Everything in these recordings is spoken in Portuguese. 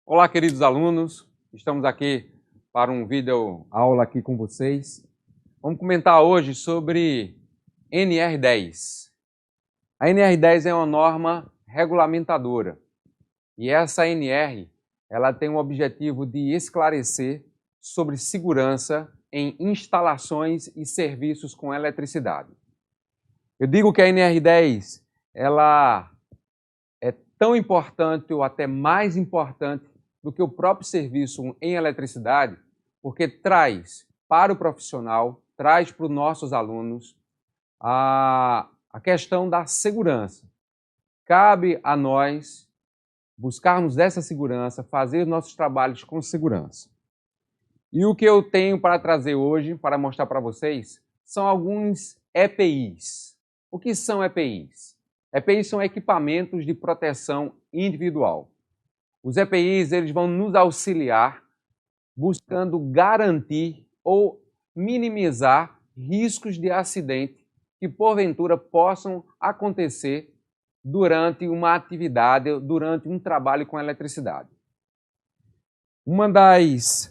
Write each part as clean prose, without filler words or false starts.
Olá, queridos alunos, estamos aqui para um vídeo aula aqui com vocês. Vamos comentar hoje sobre NR10. A NR10 é uma norma regulamentadora e essa NR ela tem o objetivo de esclarecer sobre segurança em instalações e serviços com eletricidade. Eu digo que a NR10 ela é tão importante ou até mais importante do que o próprio serviço em eletricidade, porque traz para o profissional, traz para os nossos alunos a questão da segurança. Cabe a nós buscarmos essa segurança, fazer nossos trabalhos com segurança. E o que eu tenho para trazer hoje, para mostrar para vocês, são alguns EPIs. O que são EPIs? EPIs são equipamentos de proteção individual. Os EPIs eles vão nos auxiliar buscando garantir ou minimizar riscos de acidente que porventura possam acontecer durante uma atividade, durante um trabalho com eletricidade. Uma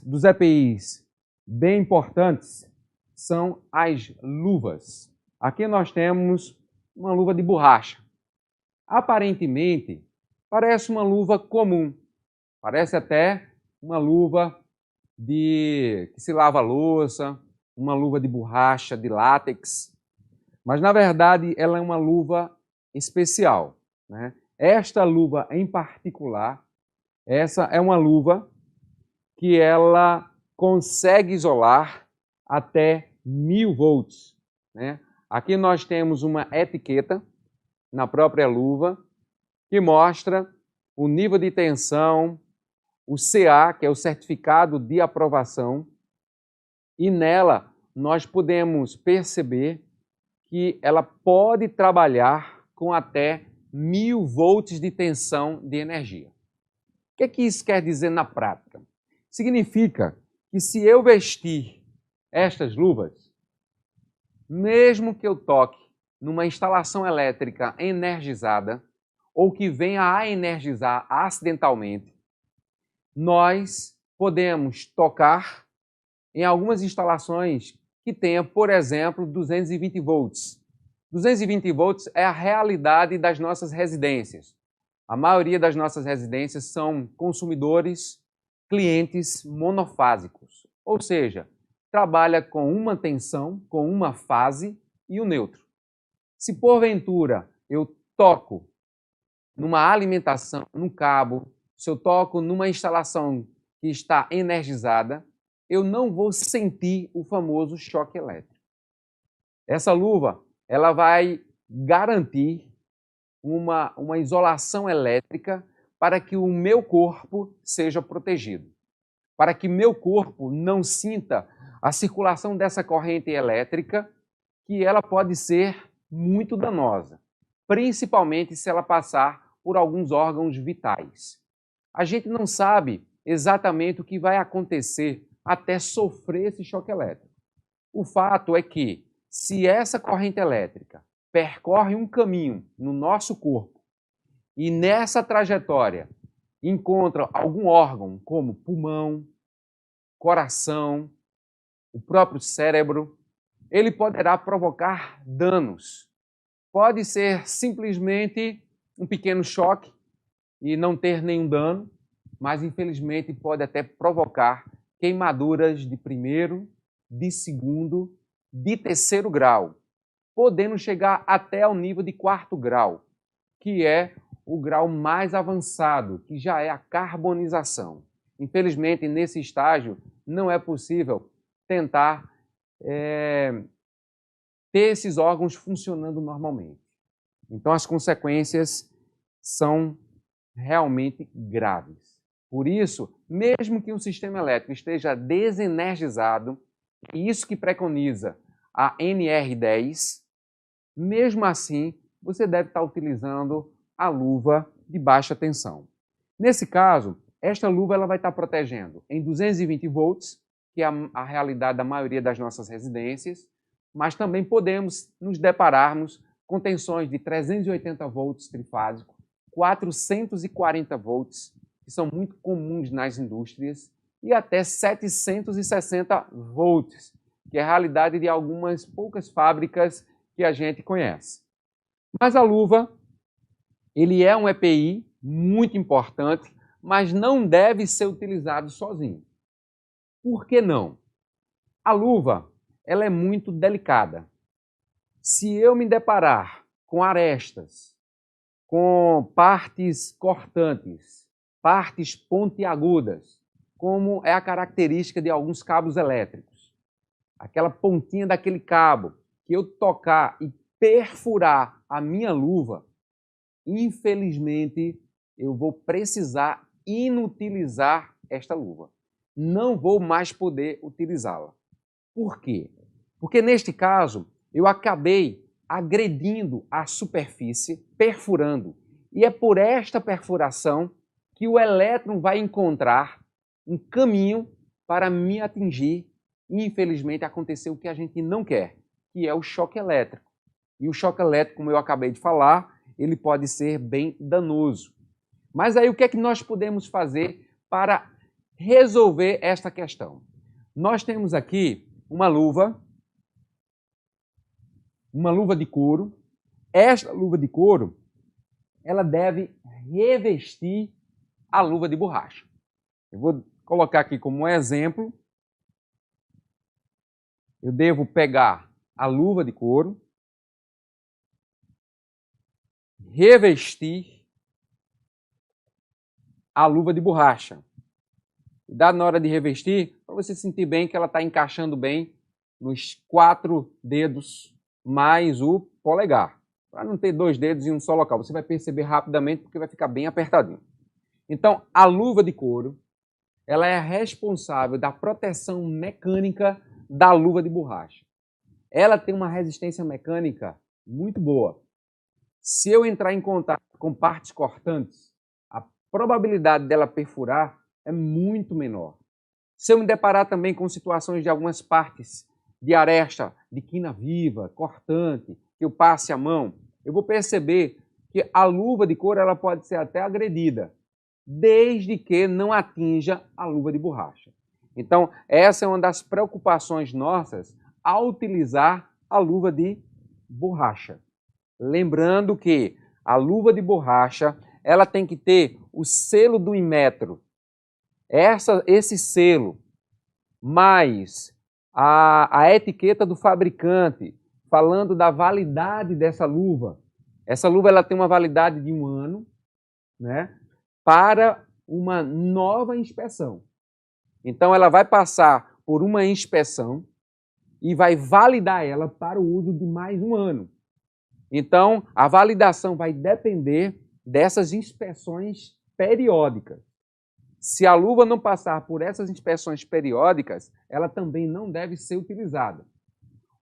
dos EPIs bem importantes são as luvas. Aqui nós temos uma luva de borracha. Aparentemente, parece uma luva comum. Parece até uma luva que se lava a louça, uma luva de borracha, de látex. Mas, na verdade, ela é uma luva especial, né? Esta luva em particular, essa é uma luva que ela consegue isolar até 1000 volts, né? Aqui nós temos uma etiqueta na própria luva que mostra o nível de tensão, o CA, que é o certificado de aprovação, e nela nós podemos perceber que ela pode trabalhar com até 1000 volts de tensão de energia. O que é que isso quer dizer na prática? Significa que se eu vestir estas luvas, mesmo que eu toque numa instalação elétrica energizada ou que venha a energizar acidentalmente, nós podemos tocar em algumas instalações que tenham, por exemplo, 220 volts. 220 volts é a realidade das nossas residências. A maioria das nossas residências são consumidores, clientes monofásicos, ou seja, trabalha com uma tensão, com uma fase e o neutro. Se porventura eu toco numa alimentação, num cabo, se eu toco numa instalação que está energizada, eu não vou sentir o famoso choque elétrico. Essa luva, ela vai garantir uma isolação elétrica para que o meu corpo seja protegido, para que meu corpo não sinta a circulação dessa corrente elétrica, que ela pode ser muito danosa, principalmente se ela passar por alguns órgãos vitais. A gente não sabe exatamente o que vai acontecer até sofrer esse choque elétrico. O fato é que, se essa corrente elétrica percorre um caminho no nosso corpo e nessa trajetória encontra algum órgão, como pulmão, coração, o próprio cérebro, ele poderá provocar danos. Pode ser simplesmente um pequeno choque e não ter nenhum dano, mas infelizmente pode até provocar queimaduras de primeiro, de segundo, de terceiro grau, podendo chegar até ao nível de 4º grau, que é o grau mais avançado, que já é a carbonização. Infelizmente, nesse estágio, não é possível tentar ter esses órgãos funcionando normalmente. Então, as consequências são realmente graves. Por isso, mesmo que um sistema elétrico esteja desenergizado, e isso que preconiza a NR10, mesmo assim, você deve estar utilizando a luva de baixa tensão. Nesse caso, esta luva ela vai estar protegendo em 220 volts, que é a realidade da maioria das nossas residências, mas também podemos nos depararmos com tensões de 380 volts trifásico, 440 volts que são muito comuns nas indústrias, e até 760 volts, que é a realidade de algumas poucas fábricas que a gente conhece. Mas a luva, ele é um EPI muito importante, mas não deve ser utilizado sozinho. Por que não? A luva, ela é muito delicada. Se eu me deparar com arestas, com partes cortantes, partes pontiagudas, como é a característica de alguns cabos elétricos, aquela pontinha daquele cabo que eu tocar e perfurar a minha luva, infelizmente eu vou precisar inutilizar esta luva. Não vou mais poder utilizá-la. Por quê? Porque neste caso eu acabei agredindo a superfície, perfurando. E é por esta perfuração que o elétron vai encontrar um caminho para me atingir. E infelizmente aconteceu o que a gente não quer, que é o choque elétrico. E o choque elétrico, como eu acabei de falar, ele pode ser bem danoso. Mas aí o que é que nós podemos fazer para resolver esta questão? Nós temos aqui uma luva de couro. Esta luva de couro, ela deve revestir a luva de borracha. Eu vou colocar aqui como um exemplo. Eu devo pegar a luva de couro, revestir a luva de borracha. Cuidado na hora de revestir, para você sentir bem que ela está encaixando bem nos 4 dedos mais o polegar. Para não ter 2 dedos em um só local. Você vai perceber rapidamente porque vai ficar bem apertadinho. Então, a luva de couro, ela é responsável da proteção mecânica da luva de borracha. Ela tem uma resistência mecânica muito boa. Se eu entrar em contato com partes cortantes, a probabilidade dela perfurar é muito menor. Se eu me deparar também com situações de algumas partes de aresta, de quina viva, cortante, que eu passe a mão, eu vou perceber que a luva de couro ela pode ser até agredida, desde que não atinja a luva de borracha. Então, essa é uma das preocupações nossas ao utilizar a luva de borracha. Lembrando que a luva de borracha ela tem que ter o selo do Inmetro. Esse selo, mais a etiqueta do fabricante, falando da validade dessa luva. Essa luva ela tem uma validade de 1 ano, né, para uma nova inspeção. Então, ela vai passar por uma inspeção e vai validar ela para o uso de mais 1 ano. Então, a validação vai depender dessas inspeções periódicas. Se a luva não passar por essas inspeções periódicas, ela também não deve ser utilizada.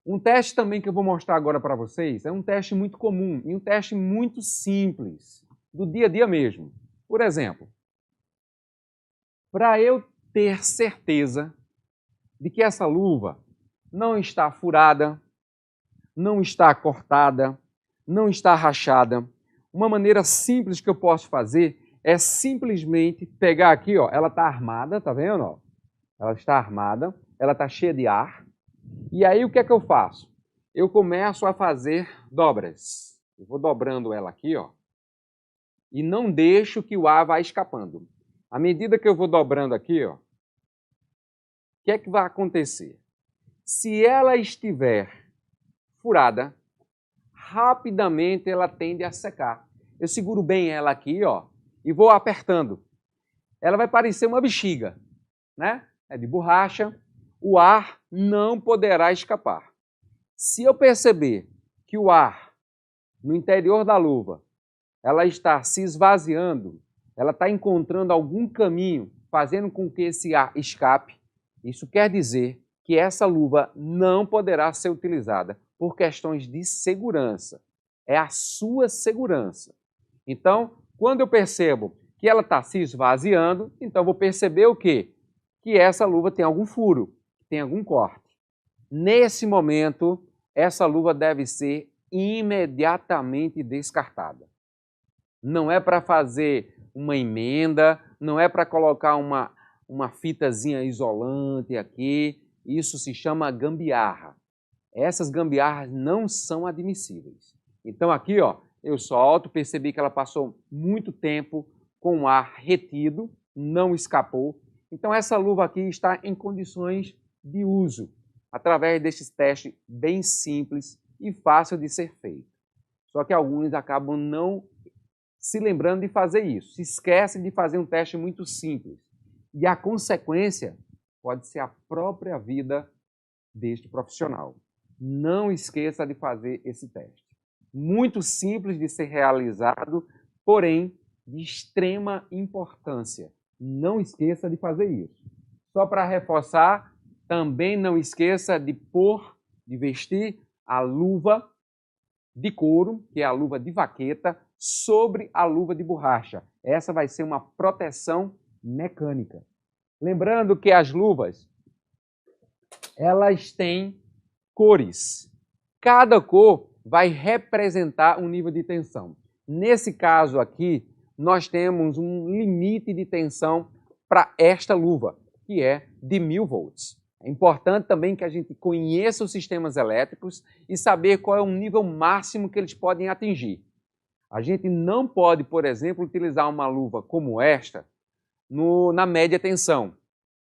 Um teste também que eu vou mostrar agora para vocês é um teste muito comum e um teste muito simples, do dia a dia mesmo. Por exemplo, para eu ter certeza de que essa luva não está furada, não está cortada, não está rachada, uma maneira simples que eu posso fazer é simplesmente pegar aqui, ó, ela está armada, tá vendo? Ó? Ela está armada, ela está cheia de ar. E aí o que é que eu faço? Eu começo a fazer dobras. Eu vou dobrando ela aqui, ó, e não deixo que o ar vá escapando. À medida que eu vou dobrando aqui, ó, o que é que vai acontecer? Se ela estiver furada, rapidamente ela tende a secar. Eu seguro bem ela aqui, ó, e vou apertando. Ela vai parecer uma bexiga, né? É de borracha, o ar não poderá escapar. Se eu perceber que o ar no interior da luva, ela está se esvaziando, ela está encontrando algum caminho, fazendo com que esse ar escape, isso quer dizer que essa luva não poderá ser utilizada por questões de segurança. É a sua segurança. Então, quando eu percebo que ela está se esvaziando, então vou perceber o quê? Que essa luva tem algum furo, tem algum corte. Nesse momento, essa luva deve ser imediatamente descartada. Não é para fazer uma emenda, não é para colocar uma fitazinha isolante aqui. Isso se chama gambiarra. Essas gambiarras não são admissíveis. Então aqui, ó, eu solto, percebi que ela passou muito tempo com o ar retido, não escapou. Então essa luva aqui está em condições de uso, através desses testes bem simples e fácil de ser feito. Só que alguns acabam não se lembrando de fazer isso, se esquecem de fazer um teste muito simples. E a consequência pode ser a própria vida deste profissional. Não esqueça de fazer esse teste. Muito simples de ser realizado, porém de extrema importância. Não esqueça de fazer isso. Só para reforçar, também não esqueça de vestir a luva de couro, que é a luva de vaqueta, sobre a luva de borracha. Essa vai ser uma proteção mecânica. Lembrando que as luvas, elas têm cores. Cada cor vai representar um nível de tensão. Nesse caso aqui, nós temos um limite de tensão para esta luva, que é de 1000 volts. É importante também que a gente conheça os sistemas elétricos e saber qual é o nível máximo que eles podem atingir. A gente não pode, por exemplo, utilizar uma luva como esta na média tensão.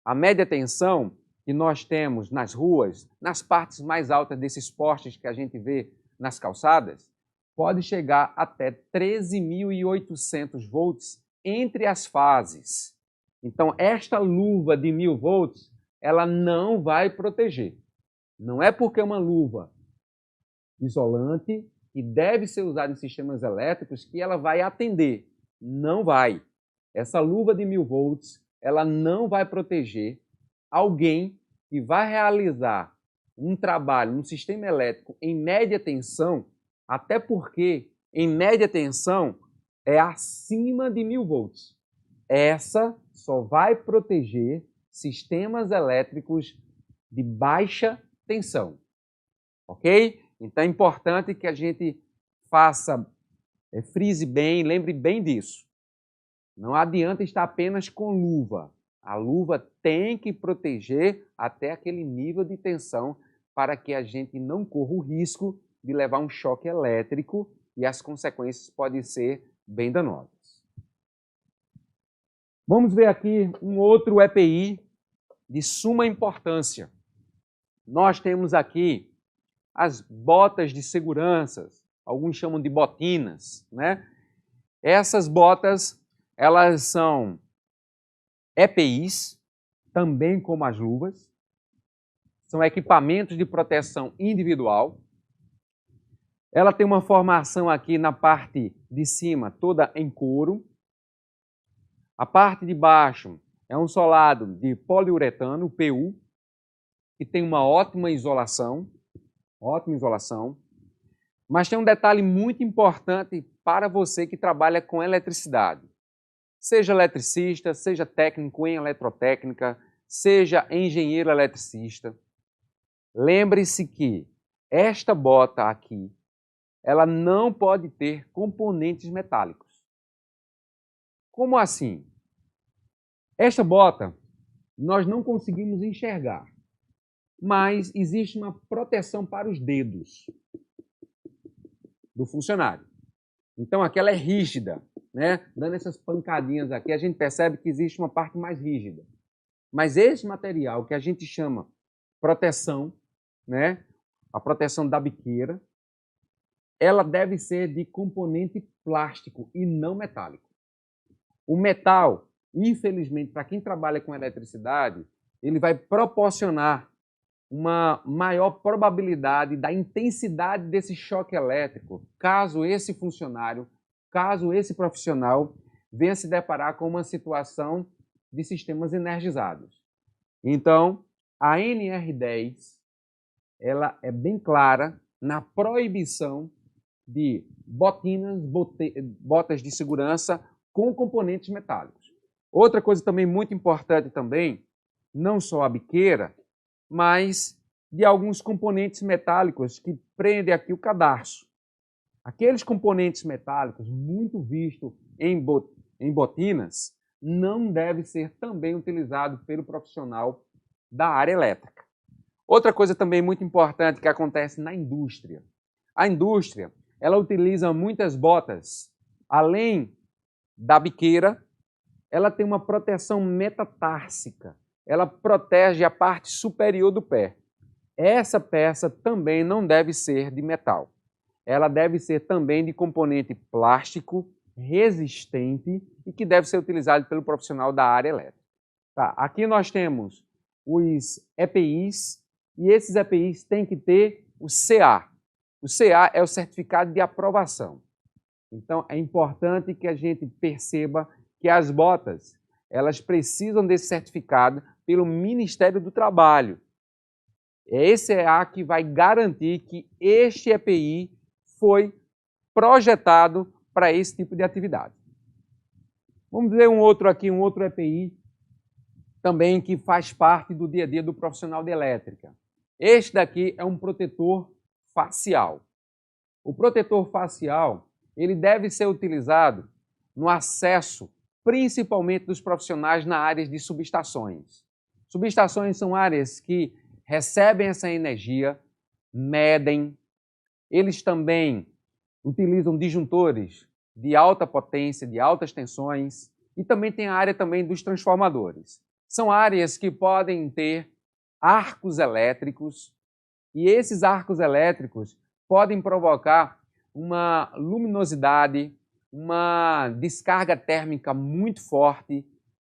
A média tensão que nós temos nas ruas, nas partes mais altas desses postes que a gente vê nas calçadas, pode chegar até 13.800 volts entre as fases. Então, esta luva de 1000 volts, ela não vai proteger. Não é porque é uma luva isolante e deve ser usada em sistemas elétricos que ela vai atender. Não vai. Essa luva de 1000 volts, ela não vai proteger alguém que vai realizar um trabalho no sistema elétrico em média tensão, até porque em média tensão é acima de 1000 volts. Essa só vai proteger sistemas elétricos de baixa tensão, ok? Então é importante que a gente frise bem, lembre bem disso. Não adianta estar apenas com luva. A luva tem que proteger até aquele nível de tensão para que a gente não corra o risco de levar um choque elétrico e as consequências podem ser bem danosas. Vamos ver aqui um outro EPI de suma importância. Nós temos aqui as botas de segurança, alguns chamam de botinas, né? Essas botas, elas são EPIs, também como as luvas, são equipamentos de proteção individual. Ela tem uma formação aqui na parte de cima, toda em couro. A parte de baixo é um solado de poliuretano, PU, que tem uma ótima isolação, mas tem um detalhe muito importante para você que trabalha com eletricidade. Seja eletricista, seja técnico em eletrotécnica, seja engenheiro eletricista. Lembre-se que esta bota aqui, ela não pode ter componentes metálicos. Como assim? Esta bota nós não conseguimos enxergar, mas existe uma proteção para os dedos do funcionário. Então aqui ela é rígida, né? Dando essas pancadinhas aqui, a gente percebe que existe uma parte mais rígida. Mas esse material que a gente chama proteção, né? A proteção da biqueira, ela deve ser de componente plástico e não metálico. O metal, infelizmente, para quem trabalha com eletricidade, ele vai proporcionar uma maior probabilidade da intensidade desse choque elétrico, caso esse funcionário, caso esse profissional venha se deparar com uma situação de sistemas energizados. Então, a NR10, ela é bem clara na proibição de botas de segurança com componentes metálicos. Outra coisa também muito importante também, não só a biqueira, mas de alguns componentes metálicos que prendem aqui o cadarço. Aqueles componentes metálicos muito vistos em em botinas, não deve ser também utilizado pelo profissional da área elétrica. Outra coisa também muito importante que acontece na indústria. A indústria, ela utiliza muitas botas. Além da biqueira, ela tem uma proteção metatársica. Ela protege a parte superior do pé. Essa peça também não deve ser de metal. Ela deve ser também de componente plástico, resistente e que deve ser utilizado pelo profissional da área elétrica. Tá, aqui nós temos os EPIs e esses EPIs têm que ter o CA. O CA é o certificado de aprovação. Então é importante que a gente perceba que as botas, elas precisam desse certificado pelo Ministério do Trabalho. É esse CA que vai garantir que este EPI foi projetado para esse tipo de atividade. Vamos ver um outro aqui, um outro EPI também que faz parte do dia a dia do profissional de elétrica. Este daqui é um protetor facial. O protetor facial, ele deve ser utilizado no acesso, principalmente dos profissionais na área de subestações. Subestações são áreas que recebem essa energia, medem. Eles também utilizam disjuntores de alta potência, de altas tensões, e também tem a área também dos transformadores. São áreas que podem ter arcos elétricos, e esses arcos elétricos podem provocar uma luminosidade, uma descarga térmica muito forte.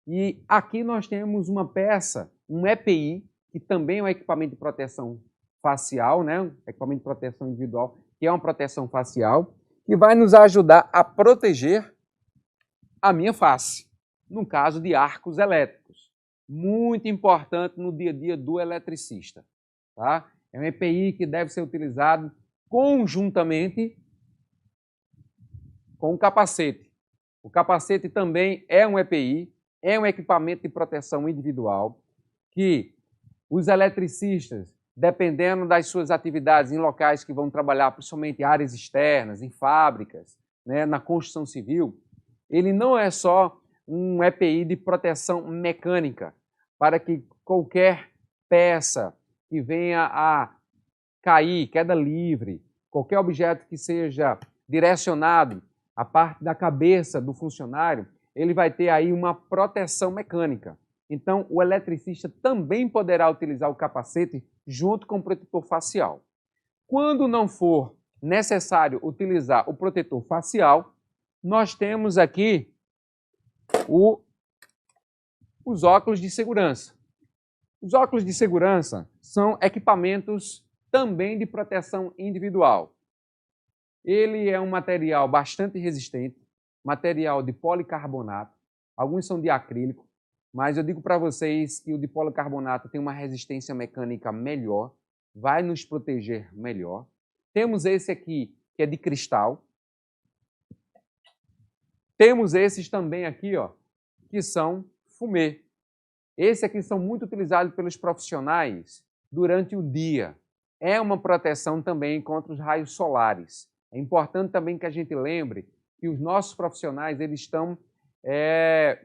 E aqui nós temos uma peça, um EPI, que também é um equipamento de proteção facial, né? Equipamento de proteção individual, que é uma proteção facial, que vai nos ajudar a proteger a minha face, no caso de arcos elétricos. Muito importante no dia a dia do eletricista. Tá? É um EPI que deve ser utilizado conjuntamente com o capacete. O capacete também é um EPI, é um equipamento de proteção individual que os eletricistas, dependendo das suas atividades em locais que vão trabalhar, principalmente em áreas externas, em fábricas, né, na construção civil, ele não é só um EPI de proteção mecânica, para que qualquer peça que venha a cair, queda livre, qualquer objeto que seja direcionado à parte da cabeça do funcionário, ele vai ter aí uma proteção mecânica. Então, o eletricista também poderá utilizar o capacete junto com o protetor facial. Quando não for necessário utilizar o protetor facial, nós temos aqui os óculos de segurança. Os óculos de segurança são equipamentos também de proteção individual. Ele é um material bastante resistente, material de policarbonato, alguns são de acrílico, mas eu digo para vocês que o de policarbonato tem uma resistência mecânica melhor, vai nos proteger melhor. Temos esse aqui, que é de cristal. Temos esses também aqui, ó, que são fumê. Esses aqui são muito utilizados pelos profissionais durante o dia. É uma proteção também contra os raios solares. É importante também que a gente lembre que os nossos profissionais eles estão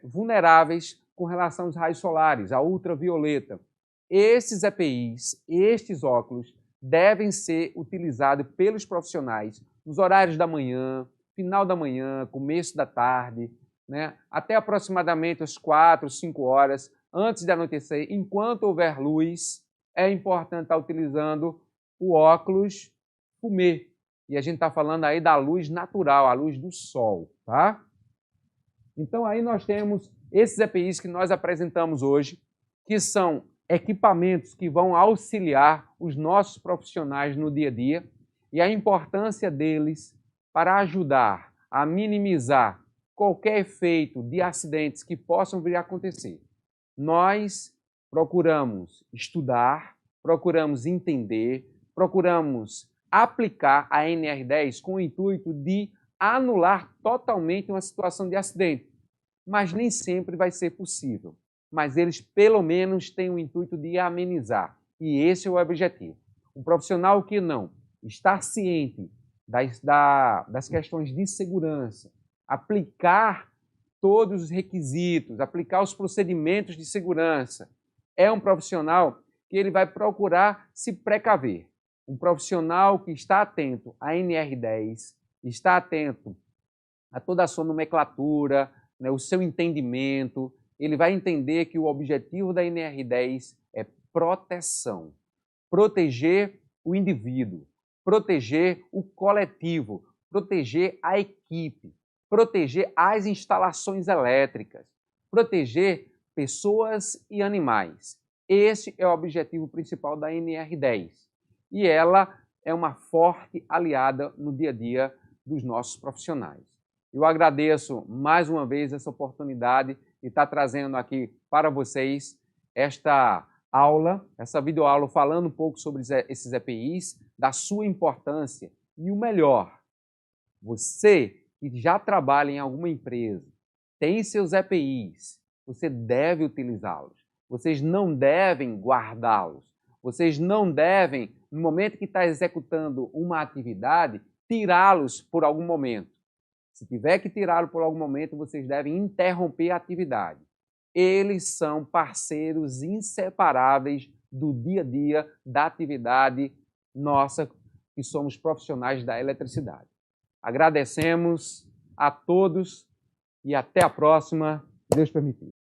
vulneráveis com relação aos raios solares, à ultravioleta. Esses EPIs, estes óculos, devem ser utilizados pelos profissionais nos horários da manhã, final da manhã, começo da tarde, né? Até aproximadamente as 4, 5 horas, antes de anoitecer, enquanto houver luz, é importante estar utilizando o óculos fumê. E a gente está falando aí da luz natural, a luz do sol, tá? Então aí nós temos esses EPIs que nós apresentamos hoje, que são equipamentos que vão auxiliar os nossos profissionais no dia a dia e a importância deles para ajudar a minimizar qualquer efeito de acidentes que possam vir a acontecer. Nós procuramos estudar, procuramos entender, procuramos aplicar a NR10 com o intuito de anular totalmente uma situação de acidente. Mas nem sempre vai ser possível. Mas eles, pelo menos, têm o intuito de amenizar. E esse é o objetivo. Um profissional que não está ciente das questões de segurança, aplicar todos os requisitos, aplicar os procedimentos de segurança. É um profissional que ele vai procurar se precaver. Um profissional que está atento à NR10, está atento a toda a sua nomenclatura, né, o seu entendimento, ele vai entender que o objetivo da NR10 é proteção. Proteger o indivíduo, proteger o coletivo, proteger a equipe, proteger as instalações elétricas, proteger pessoas e animais. Esse é o objetivo principal da NR10. E ela é uma forte aliada no dia a dia dos nossos profissionais. Eu agradeço mais uma vez essa oportunidade de estar trazendo aqui para vocês esta aula, essa videoaula falando um pouco sobre esses EPIs, da sua importância e o melhor, você que já trabalha em alguma empresa, tem seus EPIs, você deve utilizá-los. Vocês não devem guardá-los. Vocês não devem, no momento que está executando uma atividade, tirá-los por algum momento. Se tiver que tirá-lo por algum momento, vocês devem interromper a atividade. Eles são parceiros inseparáveis do dia a dia da atividade nossa, que somos profissionais da eletricidade. Agradecemos a todos e até a próxima, Deus permitir.